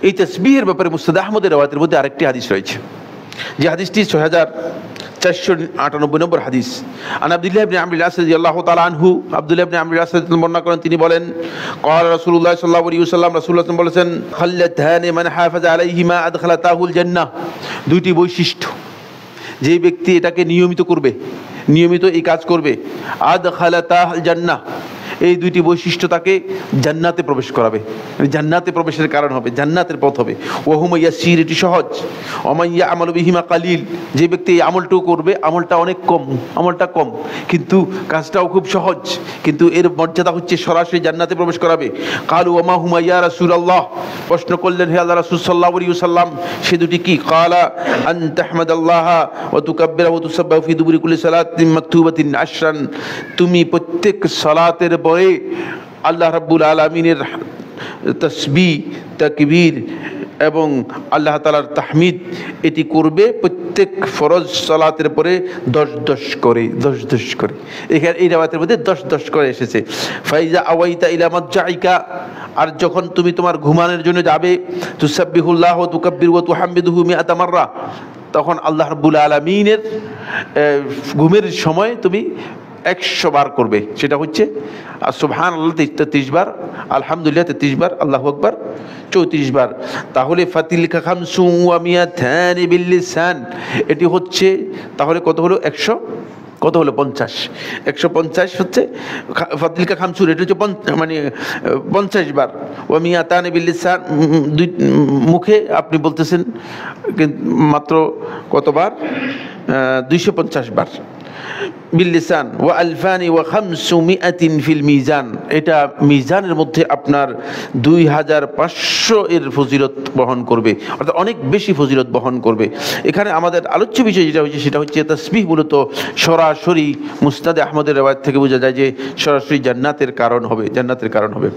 এই তাসবিহের ব্যাপারে মুসনাদ আহমদের রওয়ায়াতের মধ্যে আরেকটি হাদিস রয়েছে, যে হাদিসটি 6498 নম্বর হাদিস। আন আব্দুল্লাহ ইবনে আমর আল-আস রাদিয়াল্লাহু তাআলা আনহু, আব্দুল্লাহ ইবনে আমর আল-আস বর্ণনা করেন, তিনি বলেন, ক্বালা রাসূলুল্লাহ সাল্লাল্লাহু আলাইহি ওয়াসাল্লাম, রাসূলুল্লাহ বলেছেন, খাল্লাতানি মান হাফাজা আলাইহিমা আদখালাতাহুল জান্নাহ। দুইটি বৈশিষ্ট্য, যে ব্যক্তি এটাকে নিয়মিত করবে, নিয়মিত এই কাজ করবে, আদখালাতাহুল জান্নাহ, এই দুইটি বৈশিষ্ট্য তাকে জান্নাতে প্রবেশ করাবে, জান্নাতে প্রবেশের কারণ হবে, জান্নাতের পথ হবে। ওয়াহুমা ইয়াসির, এটি সহজ। ওমা ইয়ামালু বিহিমা কালিল, যে ব্যক্তি এই আমলটাও করবে, আমলটা অনেক কম, আমলটা কম কিন্তু কাজটাও খুব সহজ, কিন্তু এর মর্যাদা হচ্ছে সরাসরি জান্নাতে প্রবেশ করাবে। কালু ওমা হুমা ইয়া রাসূলুল্লাহ, প্রশ্ন করলেন, হে আল্লাহর রাসূল সাল্লাল্লাহু আলাইহি ওয়াসাল্লাম, সে দুটি কি? কালা আন তাহমাদাল্লাহ ওয়া তুকাব্বিরা ওয়া তুসাব্বিহু ফি দুবুরি কুল্লি সালাতিন মাকতুবাতিন আশরান, তুমি প্রত্যেক সালাতের পরে আল্লাহ রাব্বুল আলামিনের তাসবিহ, তাকবীর এবং আল্লাহ তাআলার তাহমিদ এটি করবে প্রত্যেক ফরজ সালাতের পরে 10 করে, 10 করে। এখানে এই রাওয়ায়াতের মধ্যে 10 করে এসেছে। ফাইজা আওয়াইতা ইলা মাদজাইকা, আর যখন তুমি তোমার ঘুমানোর জন্য যাবে, তুসাব্বিহুল্লাহ ওয়া তুকাব্বিরু ওয়া তুহাম্মিদুহু মিআতা মাররা, তখন আল্লাহ রাব্বুল আলামিনের ঘুমের সময় তুমি 100 বার করবে। সেটা হচ্ছে সুবহানাল্লাহ 33 বার, আলহামদুলিল্লাহ 33 বার, আল্লাহু আকবার 34 বার। তাহলে ফাতিলকা খামসুন ওয়া মিয়াতানি বিল লিসান, এটি হচ্ছে তাহলে কত হলো? 100, কত হলো? 50। 150 হচ্ছে ফাতিলকা খামসুন, এটা হচ্ছে মানে 50 বার। ওয়া মিয়াতানি বিল লিসান, দুই মুখে আপনি বলতেছেন, কিন্তু মাত্র কতবার? 250 বার। বিল্লিসান ওয়া আলফানি ওয়া খামসুমিআতিন ফিল মিজান, এটা মিজানের মধ্যে আপনার 2500 এর ফজিলত বহন করবে, অর্থাৎ অনেক বেশি ফজিলত বহন করবে। এখানে আমাদের আলোচ্য বিষয় যেটা হচ্ছে সেটা হচ্ছে তাসবিহ মূলত সরাসরি মুসনাদে আহমদের রওয়ায়াত থেকে বোঝা যায় যে সরাসরি জান্নাতের কারণ হবে, জান্নাতের কারণ হবে।